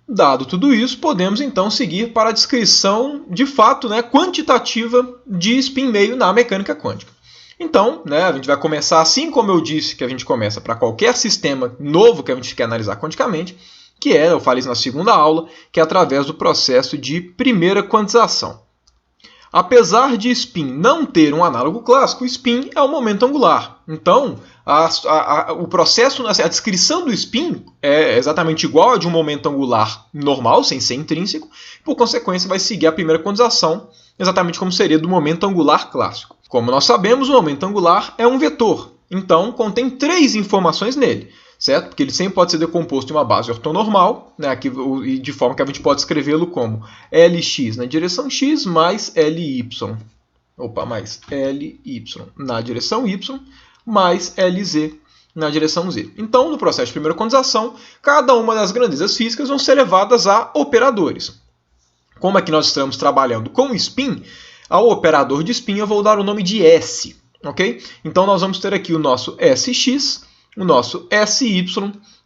Dado tudo isso, podemos então seguir para a descrição de fato, né, quantitativa de spin meio na mecânica quântica. Então, né, a gente vai começar assim como eu disse que a gente começa para qualquer sistema novo que a gente quer analisar quanticamente, que é, eu falei isso na segunda aula, que é através do processo de primeira quantização. Apesar de spin não ter um análogo clássico, o spin é o momento angular. Então, o processo, a descrição do spin é exatamente igual a de um momento angular normal, sem ser intrínseco, e por consequência vai seguir a primeira quantização, exatamente como seria do momento angular clássico. Como nós sabemos, o momento angular é um vetor, então contém 3 informações nele, certo? Porque ele sempre pode ser decomposto em uma base ortonormal, né? De forma que a gente pode escrevê-lo como Lx na direção x mais Ly, mais Ly na direção y, mais Lz na direção z. Então, no processo de primeira quantização, cada uma das grandezas físicas vão ser levadas a operadores. Como aqui nós estamos trabalhando com spin, ao operador de spin eu vou dar o nome de S, ok? Então, nós vamos ter aqui o nosso Sx, o nosso Sy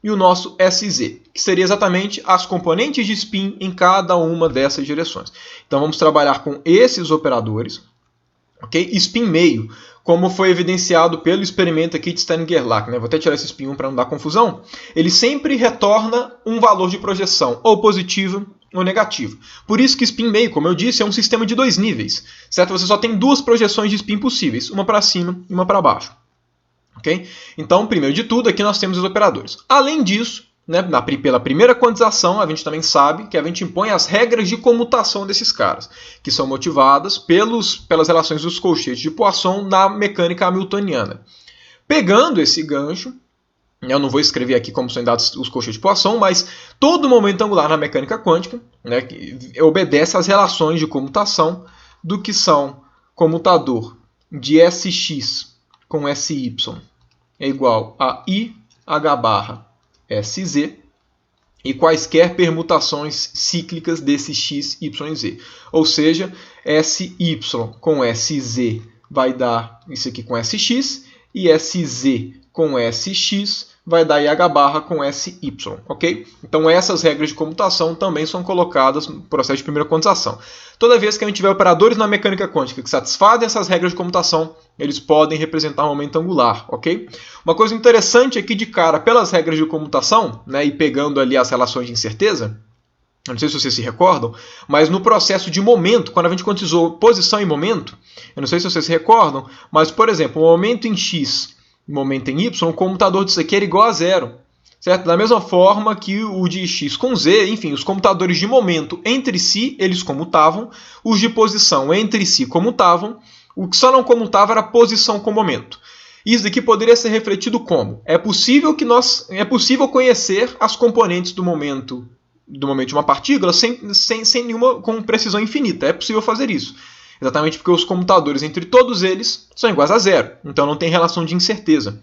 e o nosso Sz, que seria exatamente as componentes de spin em cada uma dessas direções. Então, vamos trabalhar com esses operadores, ok? Spin meio, como foi evidenciado pelo experimento aqui de Stern-Gerlach, né? Vou até tirar esse spin 1 para não dar confusão. Ele sempre retorna um valor de projeção, ou positivo ou negativo. Por isso que spin meio, como eu disse, é um sistema de 2 níveis, certo? Você só tem 2 projeções de spin possíveis, uma para cima e uma para baixo. Okay? Então, primeiro de tudo, aqui nós temos os operadores. Além disso, né, pela primeira quantização, a gente também sabe que a gente impõe as regras de comutação desses caras, que são motivadas pelas relações dos colchetes de Poisson na mecânica hamiltoniana. Pegando esse gancho, eu não vou escrever aqui como são dados os colchetes de Poisson, mas todo momento angular na mecânica quântica, né, obedece às relações de comutação do que são comutador de Sx com Sy é igual a IH barra Sz e quaisquer permutações cíclicas desse x, y e z. Ou seja, Sy com Sz vai dar isso aqui com Sx e Sz com Sx vai dar IH barra com Sy, ok? Então essas regras de comutação também são colocadas no processo de primeira quantização. Toda vez que a gente tiver operadores na mecânica quântica que satisfazem essas regras de comutação, eles podem representar um momento angular, ok? Uma coisa interessante aqui de cara, pelas regras de comutação, né, e pegando ali as relações de incerteza, eu não sei se vocês se recordam, mas no processo de momento, quando a gente quantizou posição e momento, eu não sei se vocês se recordam, mas, por exemplo, o momento em x e momento em y, o comutador disso aqui era igual a zero. Certo? Da mesma forma que o de x com z, enfim, os comutadores de momento entre si, eles comutavam, os de posição entre si comutavam, o que só não comutava era a posição com momento. Isso daqui poderia ser refletido como? É possível conhecer as componentes do momento de uma partícula sem nenhuma com precisão infinita. É possível fazer isso. Exatamente porque os comutadores entre todos eles são iguais a zero. Então não tem relação de incerteza.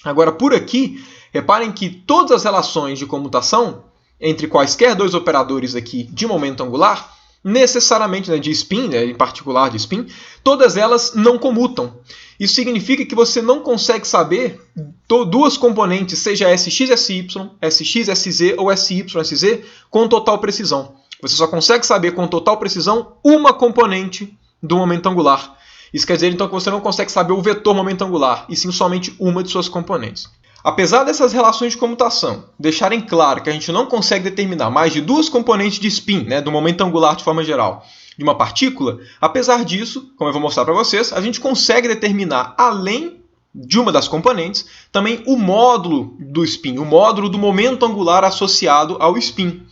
Agora, por aqui, reparem que todas as relações de comutação entre quaisquer 2 operadores aqui de momento angular, necessariamente, né, de spin, né, em particular de spin, todas elas não comutam. Isso significa que você não consegue saber 2 componentes, seja Sx, Sy, Sx, Sz ou Sy, Sz, com total precisão. Você só consegue saber com total precisão uma componente do momento angular. Isso quer dizer então que você não consegue saber o vetor momento angular, e sim somente uma de suas componentes. Apesar dessas relações de comutação deixarem claro que a gente não consegue determinar mais de 2 componentes de spin, né, do momento angular de forma geral, de uma partícula, apesar disso, como eu vou mostrar para vocês, a gente consegue determinar, além de uma das componentes, também o módulo do spin, o módulo do momento angular associado ao spin.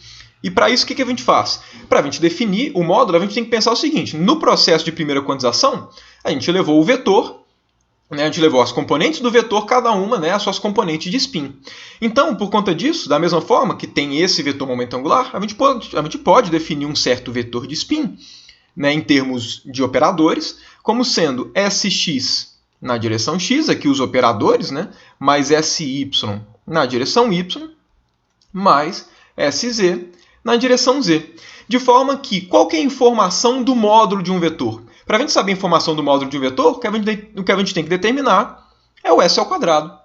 E para isso, o que a gente faz? Para a gente definir o módulo, a gente tem que pensar o seguinte: no processo de primeira quantização, a gente levou o vetor, né, a gente levou as componentes do vetor, cada uma, né, as suas componentes de spin. Então, por conta disso, da mesma forma que tem esse vetor momento angular, a gente pode definir um certo vetor de spin, né, em termos de operadores, como sendo Sx na direção x, aqui os operadores, né, mais Sy na direção y, mais Sz na direção z. De forma que, qual que é a informação do módulo de um vetor? Para a gente saber a informação do módulo de um vetor, o que a gente tem que determinar é o s ao quadrado.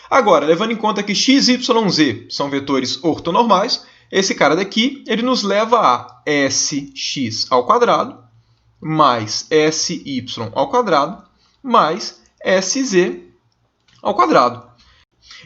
Agora, levando em conta que x, y, z são vetores ortonormais, esse cara daqui, ele nos leva a sx ao quadrado mais sy ao quadrado mais sz ao quadrado.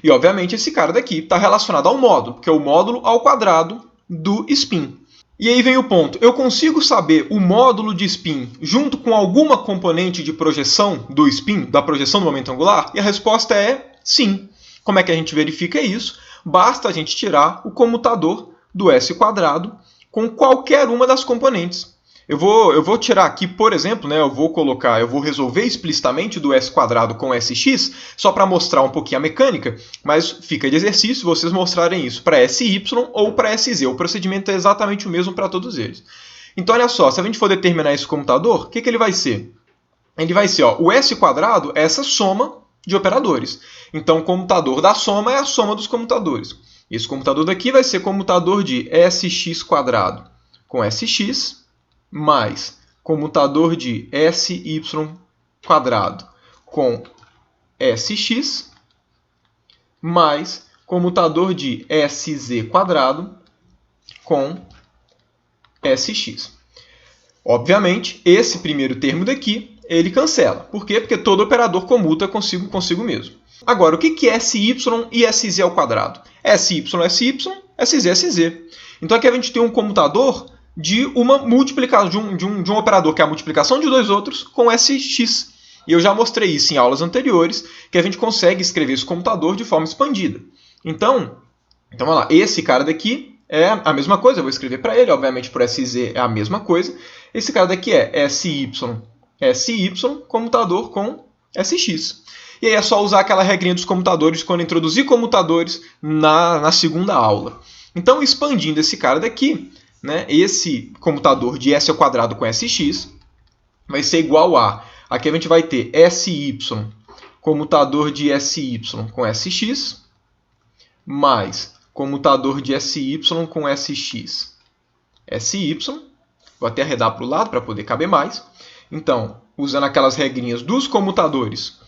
E, obviamente, esse cara daqui está relacionado ao módulo, que é o módulo ao quadrado do spin. E aí vem o ponto. Eu consigo saber o módulo de spin junto com alguma componente de projeção do spin, da projeção do momento angular? E a resposta é sim. Como é que a gente verifica isso? Basta a gente tirar o comutador do s² com qualquer uma das componentes. Eu vou tirar aqui, por exemplo, né, eu vou resolver explicitamente do s² com sx, só para mostrar um pouquinho a mecânica, mas fica de exercício vocês mostrarem isso para sy ou para sz. O procedimento é exatamente o mesmo para todos eles. Então, olha só, se a gente for determinar esse comutador, o que ele vai ser? Ele vai ser, ó, o s² é essa soma de operadores. Então, o comutador da soma é a soma dos comutadores. Esse comutador daqui vai ser comutador de sx² com sx, mais comutador de sy² com sx, mais comutador de sz² com sx. Obviamente, esse primeiro termo daqui, ele cancela. Por quê? Porque todo operador comuta consigo mesmo. Agora, o que é sy e sz ao quadrado? Sy, sy, sz, sz. Então, aqui a gente tem um comutador de uma multiplicação de um operador, que é a multiplicação de dois outros, com sx. E eu já mostrei isso em aulas anteriores, que a gente consegue escrever esse comutador de forma expandida. Então vamos lá. Esse cara daqui é a mesma coisa, eu vou escrever para ele, obviamente por sz é a mesma coisa. Esse cara daqui é sy, comutador com sx. E aí é só usar aquela regrinha dos comutadores quando introduzir comutadores na segunda aula. Então, expandindo esse cara daqui, né, esse comutador de s² com sx vai ser igual a... Aqui a gente vai ter sy, comutador de sy com sx, mais comutador de sy com sx, sy. Vou até arredar para o lado para poder caber mais. Então, usando aquelas regrinhas dos comutadores,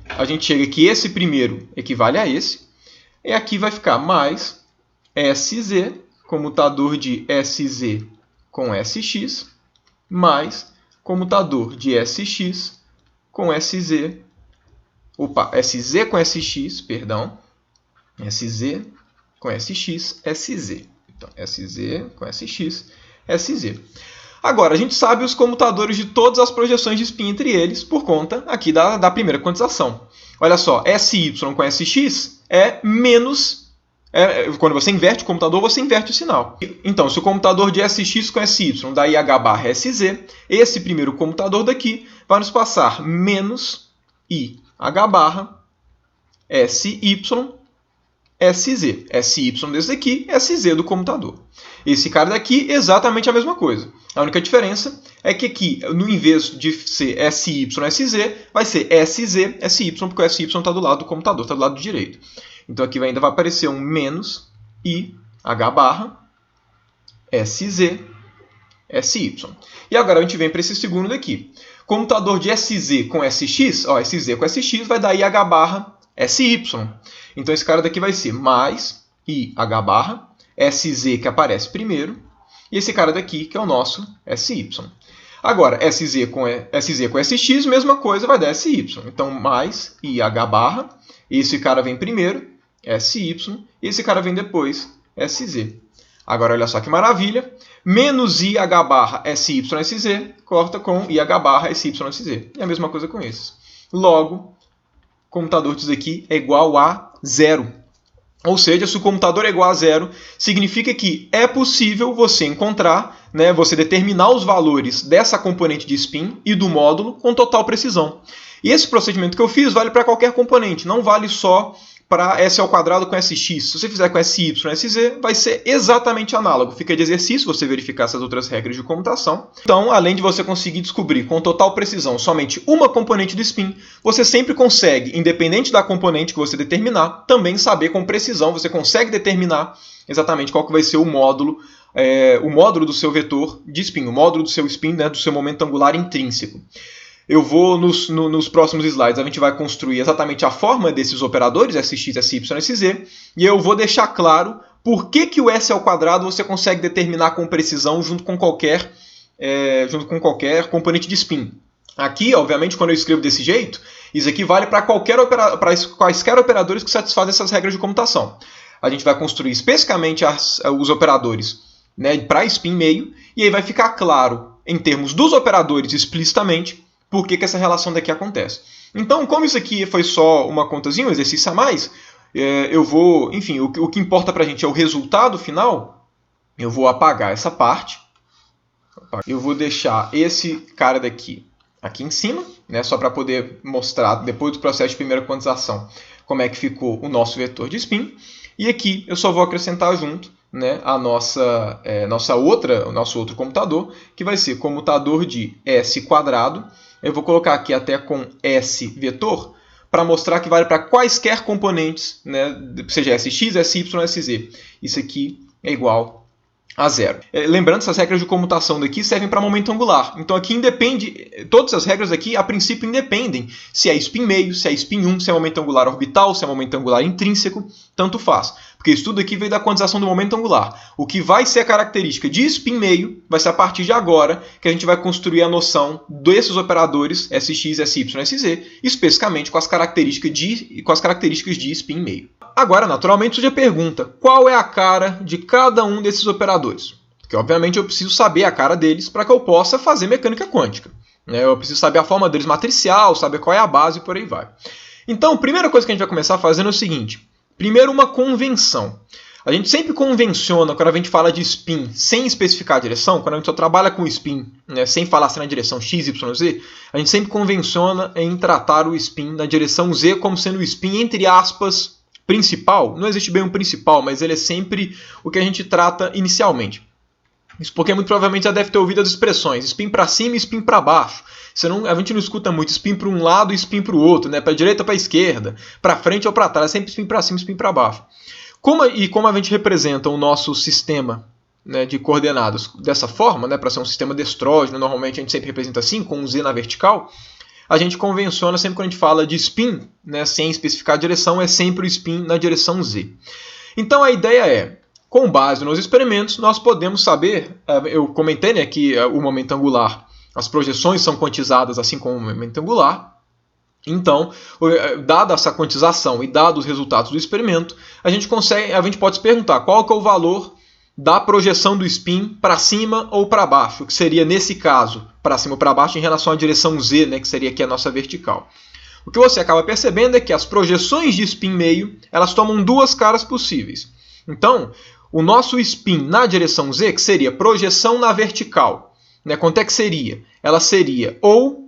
a gente chega que esse primeiro equivale a esse. E aqui vai ficar mais sz, comutador de sz com sx, mais comutador de sx com sz. Opa, sz com sx, perdão. Sz com sx, sz. Então, sz com sx, sz. Agora, a gente sabe os comutadores de todas as projeções de spin entre eles por conta aqui da primeira quantização. Olha só, sy com sx é menos... quando você inverte o computador, você inverte o sinal. Então, se o computador de sx com sy dá ih barra sz, esse primeiro computador daqui vai nos passar menos ih barra sy sz. Sy desse aqui é sz do computador. Esse cara daqui, exatamente a mesma coisa. A única diferença é que aqui, no invés de ser sy, sz, vai ser sz, sy, porque o sy está do lado do computador, está do lado direito. Então aqui ainda vai aparecer um menos ih barra sz, sy. E agora a gente vem para esse segundo daqui. Comutador de sz com sx, ó, sz com sx vai dar ih barra sy. Então esse cara daqui vai ser mais ih barra sz, que aparece primeiro, e esse cara daqui, que é o nosso sy. Agora, sz com sx, mesma coisa, vai dar sy. Então, mais ih barra, esse cara vem primeiro, sy, e esse cara vem depois, sz. Agora, olha só que maravilha. Menos ih barra sy, sz, corta com ih barra sy, sz. E a mesma coisa com esses. Logo, o comutador disso aqui é igual a zero. Ou seja, se o computador é igual a zero, significa que é possível você encontrar, né, você determinar os valores dessa componente de spin e do módulo com total precisão. E esse procedimento que eu fiz vale para qualquer componente, não vale só para s² com sx. Se você fizer com sy, sz, vai ser exatamente análogo. Fica de exercício você verificar essas outras regras de comutação. Então, além de você conseguir descobrir com total precisão somente uma componente do spin, você sempre consegue, independente da componente que você determinar, também saber com precisão, você consegue determinar exatamente qual que vai ser o módulo do seu vetor de spin, o módulo do seu spin, né, do seu momento angular intrínseco. Eu vou, nos próximos slides, a gente vai construir exatamente a forma desses operadores, sx, sy, sz, e eu vou deixar claro por que o S ao quadrado você consegue determinar com precisão junto com qualquer componente de spin. Aqui, obviamente, quando eu escrevo desse jeito, isso aqui vale para quaisquer operadores que satisfazem essas regras de comutação. A gente vai construir especificamente os operadores, né, para spin meio, e aí vai ficar claro, em termos dos operadores explicitamente, por que essa relação daqui acontece. Então, como isso aqui foi só uma contazinha, um exercício a mais, eu vou, enfim, o que importa para a gente é o resultado final. Eu vou apagar essa parte. Eu vou deixar esse cara daqui aqui em cima, né, só para poder mostrar, depois do processo de primeira quantização, como é que ficou o nosso vetor de spin. E aqui eu só vou acrescentar junto, né, o nosso outro comutador, que vai ser comutador de S quadrado. Eu vou colocar aqui até com S vetor, para mostrar que vale para quaisquer componentes, né, seja SX, SY, SZ. Isso aqui é igual a zero. Lembrando, essas regras de comutação daqui servem para momento angular. Então aqui independe, todas as regras aqui a princípio independem se é spin meio, se é spin 1, se é momento angular orbital, se é momento angular intrínseco, tanto faz. Porque isso tudo aqui veio da quantização do momento angular. O que vai ser a característica de spin meio vai ser a partir de agora que a gente vai construir a noção desses operadores SX, SY, SZ, especificamente com as características de spin meio. Agora, naturalmente, surge a pergunta: qual é a cara de cada um desses operadores? Porque, obviamente, eu preciso saber a cara deles para que eu possa fazer mecânica quântica. Eu preciso saber a forma deles matricial, saber qual é a base e por aí vai. Então, a primeira coisa que a gente vai começar fazendo é o seguinte. Primeiro, uma convenção. A gente sempre convenciona, quando a gente fala de spin sem especificar a direção, quando a gente só trabalha com spin, né, sem falar se na direção x, y, z, a gente sempre convenciona em tratar o spin na direção z como sendo o spin, entre aspas, principal. Não existe bem um principal, mas ele é sempre o que a gente trata inicialmente. Isso porque muito provavelmente já deve ter ouvido as expressões spin para cima e spin para baixo. A gente não escuta muito spin para um lado e spin para o outro, né? Para a direita ou para a esquerda, para frente ou para trás, é sempre spin para cima e spin para baixo. Como a gente representa o nosso sistema, né, de coordenadas dessa forma, né, para ser um sistema destrógeno, normalmente a gente sempre representa assim, com um z na vertical, a gente convenciona sempre quando a gente fala de spin, né, sem especificar a direção, é sempre o spin na direção z. Então a ideia é, com base nos experimentos, nós podemos saber, eu comentei, né, que o momento angular, as projeções são quantizadas assim como o momento angular. Então, dada essa quantização e dados os resultados do experimento, a gente pode se perguntar qual que é o valor da projeção do spin para cima ou para baixo, que seria, nesse caso, para cima ou para baixo em relação à direção z, né, que seria aqui a nossa vertical. O que você acaba percebendo é que as projeções de spin meio, elas tomam duas caras possíveis. Então, o nosso spin na direção z, que seria projeção na vertical, né, quanto é que seria? Ela seria ou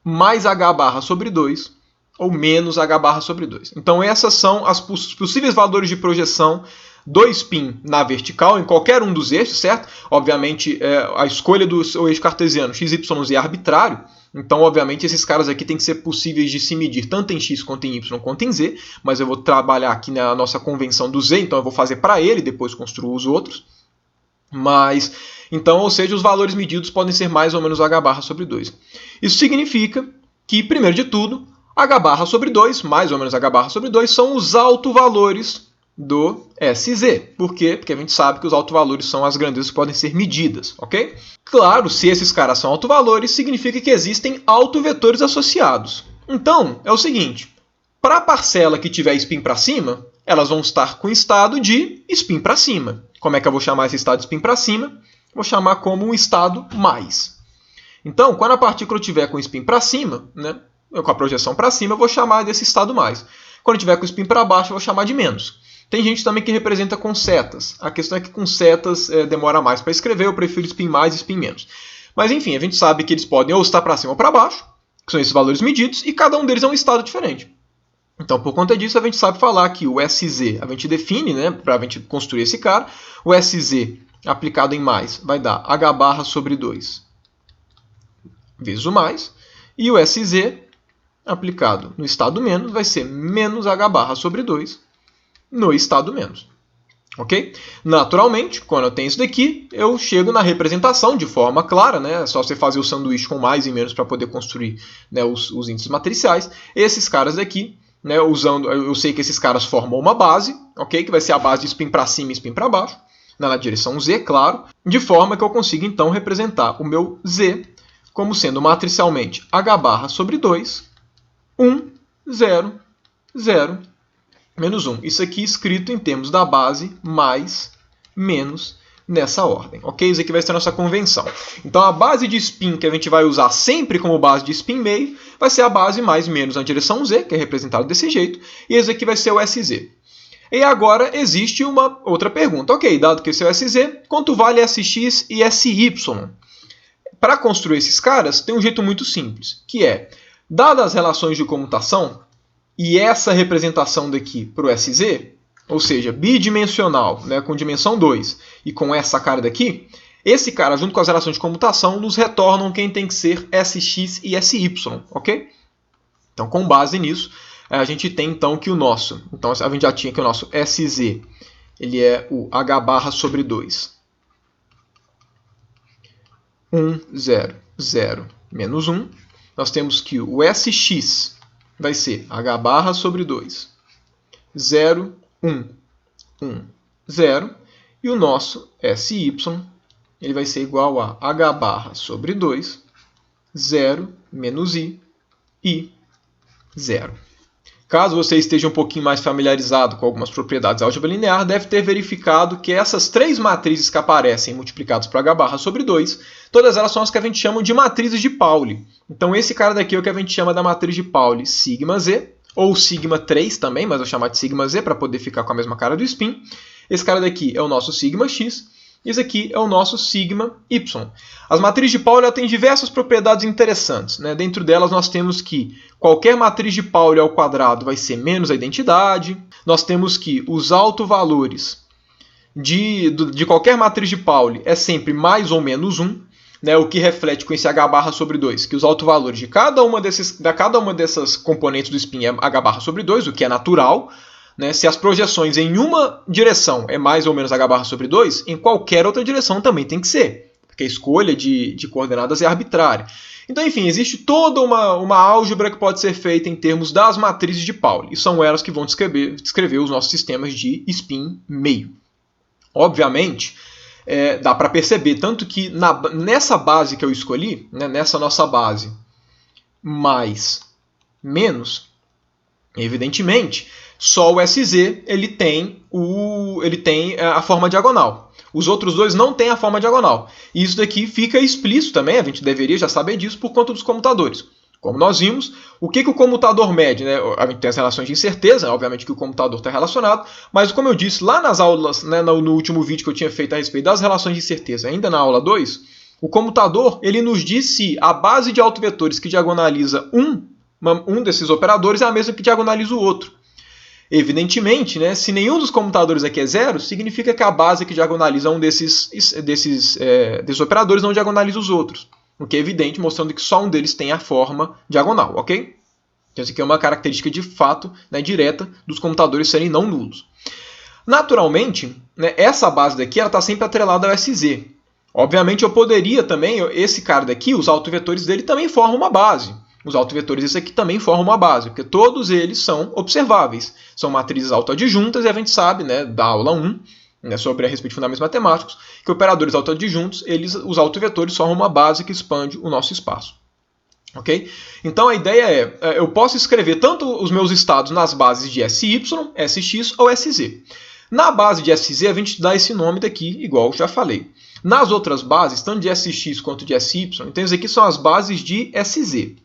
mais h barra sobre 2 ou menos h barra sobre 2. Então essas são os possíveis valores de projeção do spin na vertical, em qualquer um dos eixos, certo? Obviamente a escolha do eixo cartesiano x, y, z é arbitrário, então obviamente esses caras aqui têm que ser possíveis de se medir tanto em x quanto em y quanto em z, mas eu vou trabalhar aqui na nossa convenção do z, então eu vou fazer para ele e depois construo os outros. Mas, então, ou seja, os valores medidos podem ser mais ou menos h barra sobre 2. Isso significa que, primeiro de tudo, h barra sobre 2, mais ou menos h barra sobre 2, são os autovalores do SZ. Por quê? Porque a gente sabe que os autovalores são as grandezas que podem ser medidas, ok? Claro, se esses caras são autovalores, significa que existem autovetores associados. Então, é o seguinte, para a parcela que tiver spin para cima, elas vão estar com estado de spin para cima. Como é que eu vou chamar esse estado de spin para cima? Vou chamar como um estado mais. Então, quando a partícula estiver com spin para cima, né, com a projeção para cima, eu vou chamar desse estado mais. Quando estiver com spin para baixo, eu vou chamar de menos. Tem gente também que representa com setas. A questão é que com setas demora mais para escrever, eu prefiro spin mais e spin menos. Mas enfim, a gente sabe que eles podem ou estar para cima ou para baixo, que são esses valores medidos, e cada um deles é um estado diferente. Então, por conta disso, a gente sabe falar que o SZ, a gente define, né, para a gente construir esse cara, o SZ aplicado em mais vai dar h barra sobre 2 vezes o mais, e o SZ aplicado no estado menos vai ser menos h barra sobre 2 no estado menos. Ok? Naturalmente, quando eu tenho isso daqui, eu chego na representação de forma clara, né? É só você fazer o sanduíche com mais e menos para poder construir, né, os índices matriciais. Esses caras daqui, né, eu sei que esses caras formam uma base, ok? Que vai ser a base de spin para cima e spin para baixo, na direção z, claro, de forma que eu consiga então representar o meu z como sendo matricialmente h barra sobre 2, 1, 0, 0, menos 1. Isso aqui escrito em termos da base mais, menos, nessa ordem, ok? Isso aqui vai ser a nossa convenção. Então a base de spin que a gente vai usar sempre como base de spin meio vai ser a base mais menos na direção z, que é representado desse jeito, e esse aqui vai ser o Sz. E agora existe uma outra pergunta. Ok, dado que esse é o Sz, quanto vale Sx e Sy? Para construir esses caras, tem um jeito muito simples, que é, dadas as relações de comutação, e essa representação daqui para o Sz, ou seja, bidimensional, né, com dimensão 2, e com essa cara daqui, esse cara, junto com as relações de comutação, nos retornam quem tem que ser Sx e Sy, ok? Então, com base nisso, a gente tem então que o nosso, então a gente já tinha que o nosso Sz, ele é o h barra sobre 2. 1, 0, 0, menos 1. Nós temos que o Sx vai ser h barra sobre 2, 0, 1, 1, 0. E o nosso Sy ele vai ser igual a h barra sobre 2, 0, menos i, 0. Caso você esteja um pouquinho mais familiarizado com algumas propriedades da álgebra linear, deve ter verificado que essas três matrizes que aparecem multiplicadas por h barra sobre 2, todas elas são as que a gente chama de matrizes de Pauli. Então esse cara daqui é o que a gente chama da matriz de Pauli sigma z, ou sigma 3 também, mas eu vou chamar de sigma z para poder ficar com a mesma cara do spin. Esse cara daqui é o nosso sigma x, e esse aqui é o nosso sigma y. As matrizes de Pauli têm diversas propriedades interessantes, né? Dentro delas nós temos que qualquer matriz de Pauli ao quadrado vai ser menos a identidade. Nós temos que os autovalores de qualquer matriz de Pauli é sempre mais ou menos 1, né? O que reflete com esse h barra sobre 2, que os autovalores de cada uma dessas componentes do spin é h barra sobre 2, o que é natural. Né? Se as projeções em uma direção é mais ou menos h barra sobre 2, em qualquer outra direção também tem que ser, porque a escolha de coordenadas é arbitrária. Então, enfim, existe toda uma álgebra que pode ser feita em termos das matrizes de Pauli, e são elas que vão descrever os nossos sistemas de spin meio. Obviamente, dá para perceber, tanto que nessa base que eu escolhi, né, nessa nossa base mais menos, evidentemente, só o Sz ele tem a forma diagonal. Os outros dois não têm a forma diagonal. E isso daqui fica explícito também, a gente deveria já saber disso por conta dos comutadores. Como nós vimos, o que o comutador mede? Né? A gente tem as relações de incerteza, obviamente que o comutador está relacionado, mas como eu disse lá nas aulas, né, no último vídeo que eu tinha feito a respeito das relações de incerteza, ainda na aula 2, o comutador ele nos diz se a base de autovetores que diagonaliza um desses operadores é a mesma que diagonaliza o outro. Evidentemente, né, se nenhum dos comutadores aqui é zero, significa que a base que diagonaliza um desses operadores não diagonaliza os outros. O que é evidente, mostrando que só um deles tem a forma diagonal, ok? Então, isso aqui é uma característica de fato, né, direta dos computadores serem não nulos. Naturalmente, né, essa base daqui está sempre atrelada ao Sz. Obviamente, eu poderia também, esse cara daqui, os autovetores dele também formam uma base. Os autovetores desse aqui também formam uma base, porque todos eles são observáveis. São matrizes autoadjuntas e a gente sabe, né, da aula 1, né, sobre a respeito de fundamentos matemáticos, que operadores autoadjuntos, os autovetores formam uma base que expande o nosso espaço. Okay? Então a ideia é, eu posso escrever tanto os meus estados nas bases de Sy, Sx ou Sz. Na base de Sz a gente dá esse nome daqui, igual eu já falei. Nas outras bases, tanto de Sx quanto de Sy, então isso aqui são as bases de Sz.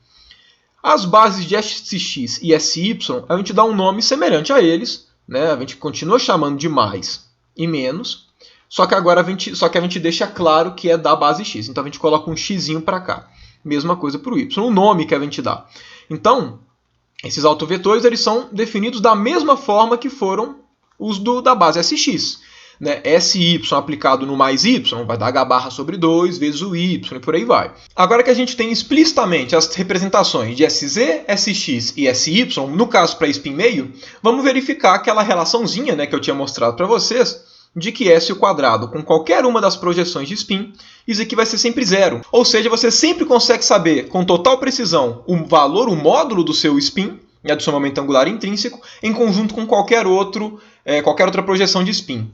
As bases de Sx e Sy, a gente dá um nome semelhante a eles, né? A gente continua chamando de mais e menos, só que agora a gente deixa claro que é da base x. Então a gente coloca um xzinho para cá. Mesma coisa para o y, o nome que a gente dá. Então, esses autovetores eles são definidos da mesma forma que foram os da base Sx. Né? Sy aplicado no mais y vai dar h barra sobre 2 vezes o y e por aí vai. Agora que a gente tem explicitamente as representações de Sz, Sx e Sy, no caso para spin meio, vamos verificar aquela relaçãozinha, né, que eu tinha mostrado para vocês, de que S ao quadrado com qualquer uma das projeções de spin, isso aqui vai ser sempre zero. Ou seja, você sempre consegue saber com total precisão o valor, o módulo do seu spin, né, do seu momento angular intrínseco, em conjunto com qualquer outra projeção de spin.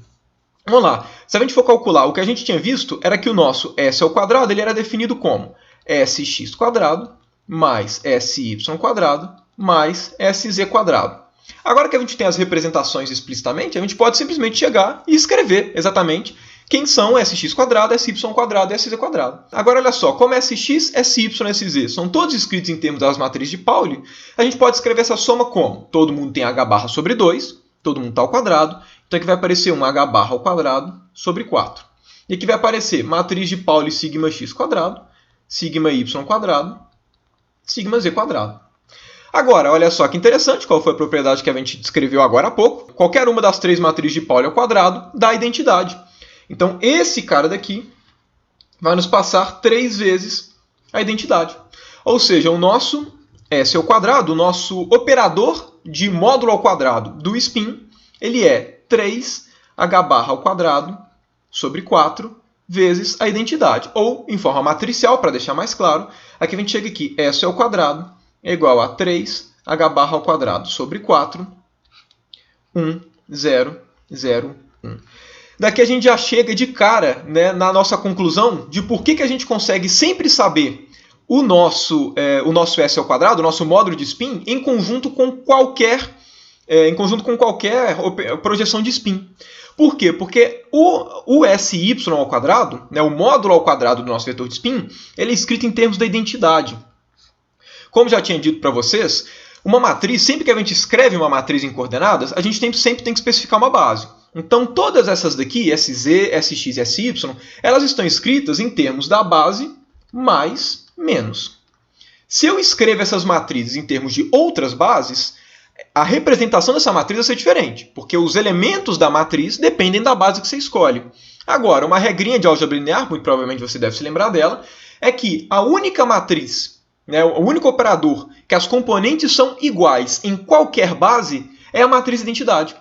Vamos lá, se a gente for calcular, o que a gente tinha visto era que o nosso S ao quadrado ele era definido como sx quadrado mais sy quadrado mais sz quadrado. Agora que a gente tem as representações explicitamente, a gente pode simplesmente chegar e escrever exatamente quem são sx quadrado, sy quadrado e sz quadrado. Agora olha só, como sx, sy e sz são todos escritos em termos das matrizes de Pauli, a gente pode escrever essa soma como? Todo mundo tem h barra sobre 2, todo mundo está ao quadrado, então aqui vai aparecer um h barra ao quadrado sobre 4. E aqui vai aparecer matriz de Pauli sigma x quadrado, sigma y quadrado, sigma z quadrado. Agora, olha só que interessante, qual foi a propriedade que a gente descreveu agora há pouco. Qualquer uma das três matrizes de Pauli ao quadrado dá identidade. Então, esse cara daqui vai nos passar 3 vezes a identidade. Ou seja, o nosso S ao quadrado, o nosso operador de módulo ao quadrado do spin, ele é 3h barra ao quadrado sobre 4 vezes a identidade. Ou, em forma matricial, para deixar mais claro, aqui a gente chega aqui, S ao quadrado é igual a 3h barra ao quadrado sobre 4, 1, 0, 0, 1. Daqui a gente já chega de cara, né, na nossa conclusão de por que a gente consegue sempre saber o nosso S ao quadrado, o nosso módulo de spin, em conjunto com qualquer projeção de spin. Por quê? Porque o SY ao quadrado, né, o módulo ao quadrado do nosso vetor de spin, ele é escrito em termos da identidade. Como já tinha dito para vocês, uma matriz, sempre que a gente escreve uma matriz em coordenadas, a gente sempre tem que especificar uma base. Então, todas essas daqui, SZ, SX e SY, elas estão escritas em termos da base mais menos. Se eu escrevo essas matrizes em termos de outras bases, a representação dessa matriz vai ser diferente, porque os elementos da matriz dependem da base que você escolhe. Agora, uma regrinha de álgebra linear, muito provavelmente você deve se lembrar dela, é que a única matriz, né, o único operador que as componentes são iguais em qualquer base é a matriz identidade.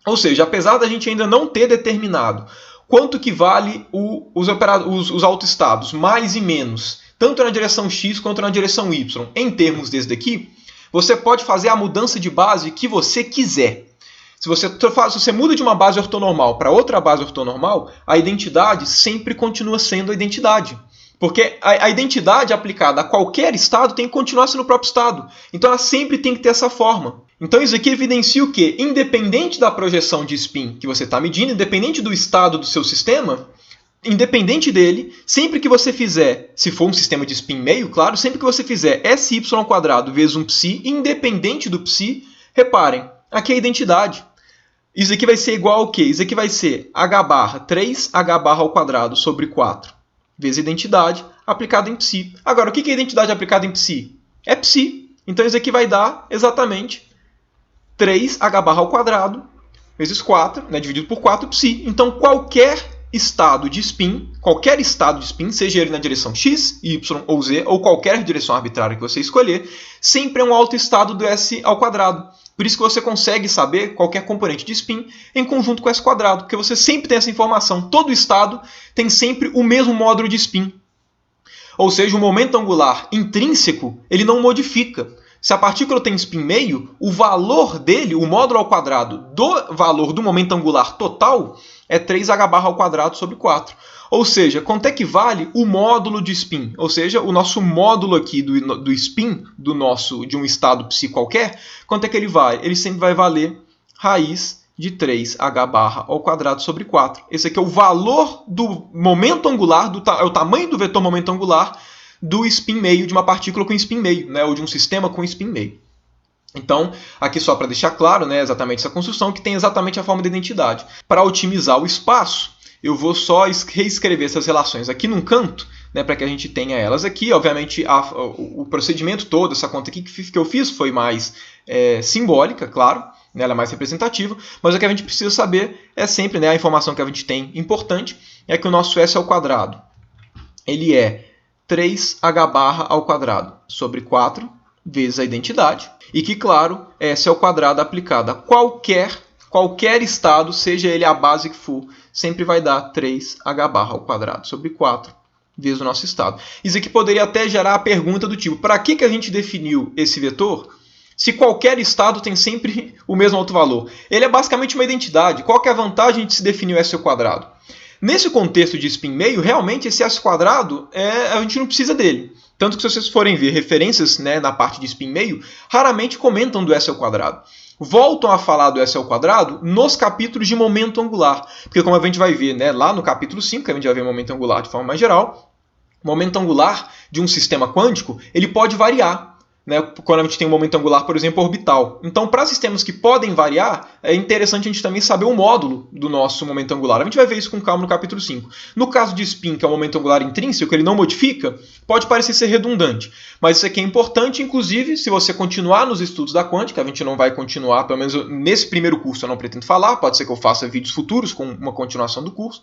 Ou seja, apesar da gente ainda não ter determinado quanto que vale os autoestados, mais e menos, tanto na direção x quanto na direção y, em termos desse daqui, você pode fazer a mudança de base que você quiser. Se você muda de uma base ortonormal para outra base ortonormal, a identidade sempre continua sendo a identidade. Porque a identidade aplicada a qualquer estado tem que continuar sendo o próprio estado. Então ela sempre tem que ter essa forma. Então isso aqui evidencia o quê? Independente da projeção de spin que você está medindo, independente do estado do seu sistema, independente dele, sempre que você fizer, se for um sistema de spin meio, claro, sempre que você fizer SY ao quadrado vezes um psi, independente do psi, reparem, aqui é a identidade. Isso aqui vai ser igual ao quê? Isso aqui vai ser h barra 3h barra ao quadrado sobre 4 vezes a identidade aplicada em psi. Agora, o que é a identidade aplicada em psi? É psi. Então, isso aqui vai dar exatamente 3h barra ao quadrado vezes 4, né, dividido por 4, psi. Então, qualquer estado de spin, seja ele na direção x, y ou z, ou qualquer direção arbitrária que você escolher, sempre é um autoestado do S ao quadrado. Por isso que você consegue saber qualquer componente de spin em conjunto com S quadrado, porque você sempre tem essa informação. Todo estado tem sempre o mesmo módulo de spin. Ou seja, o momento angular intrínseco, ele não modifica. Se a partícula tem spin meio, o valor dele, o módulo ao quadrado do valor do momento angular total, é 3h barra ao quadrado sobre 4. Ou seja, quanto é que vale o módulo de spin? Ou seja, o nosso módulo aqui do spin de um estado psi qualquer, quanto é que ele vale? Ele sempre vai valer raiz de 3h barra ao quadrado sobre 4. Esse aqui é o valor do momento angular, é o tamanho do vetor momento angular do spin meio, de uma partícula com spin meio, né, ou de um sistema com spin meio. Então, aqui só para deixar claro, né, exatamente essa construção, que tem exatamente a forma da identidade. Para otimizar o espaço, eu vou só reescrever essas relações aqui num canto, né, para que a gente tenha elas aqui. Obviamente, o procedimento todo, essa conta aqui que eu fiz foi mais simbólica, claro, né, ela é mais representativa, mas o que a gente precisa saber é sempre, né, a informação que a gente tem importante, é que o nosso S ao quadrado, ele é 3h barra ao quadrado sobre 4 vezes a identidade, e que, claro, S ao quadrado aplicado a qualquer estado, seja ele a base que for, sempre vai dar 3h barra ao quadrado sobre 4 vezes o nosso estado. Isso aqui poderia até gerar a pergunta do tipo, para que a gente definiu esse vetor se qualquer estado tem sempre o mesmo autovalor? Ele é basicamente uma identidade. Qual que é a vantagem de se definir o S²? Nesse contexto de spin meio, realmente esse S², a gente não precisa dele. Tanto que se vocês forem ver referências, né, na parte de spin meio, raramente comentam do S². Voltam a falar do S² nos capítulos de momento angular. Porque como a gente vai ver, né, lá no capítulo 5, que a gente vai ver momento angular de forma mais geral, o momento angular de um sistema quântico ele pode variar. Né, quando a gente tem um momento angular, por exemplo, orbital. Então, para sistemas que podem variar, é interessante a gente também saber o módulo do nosso momento angular. A gente vai ver isso com calma no capítulo 5. No caso de spin, que é o momento angular intrínseco, ele não modifica, pode parecer ser redundante. Mas isso aqui é importante, inclusive, se você continuar nos estudos da quântica, a gente não vai continuar, pelo menos nesse primeiro curso eu não pretendo falar, pode ser que eu faça vídeos futuros com uma continuação do curso,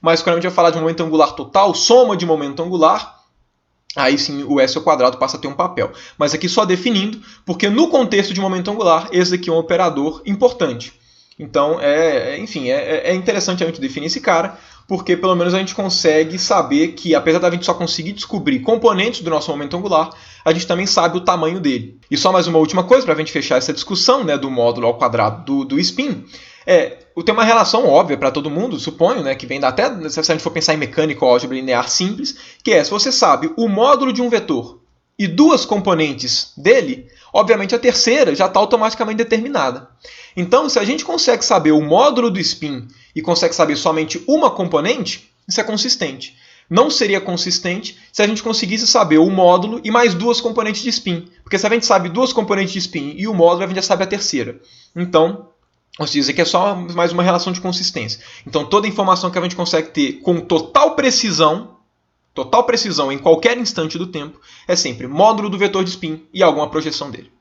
mas quando a gente vai falar de momento angular total, soma de momento angular, aí sim o S² passa a ter um papel. Mas aqui só definindo, porque no contexto de momento angular, esse aqui é um operador importante. Então, enfim, é interessante a gente definir esse cara, porque pelo menos a gente consegue saber que, apesar da gente só conseguir descobrir componentes do nosso momento angular, a gente também sabe o tamanho dele. E só mais uma última coisa, para a gente fechar essa discussão, né, do módulo ao quadrado do spin, tem uma relação óbvia para todo mundo, suponho, né, que vem até, se a gente for pensar em mecânica ou álgebra linear simples, que se você sabe o módulo de um vetor e duas componentes dele, obviamente a terceira já está automaticamente determinada. Então, se a gente consegue saber o módulo do spin e consegue saber somente uma componente, isso é consistente. Não seria consistente se a gente conseguisse saber o módulo e mais duas componentes de spin. Porque se a gente sabe duas componentes de spin e o módulo, a gente já sabe a terceira. Então, você diz que é só mais uma relação de consistência. Então, toda informação que a gente consegue ter com total precisão em qualquer instante do tempo, é sempre módulo do vetor de spin e alguma projeção dele.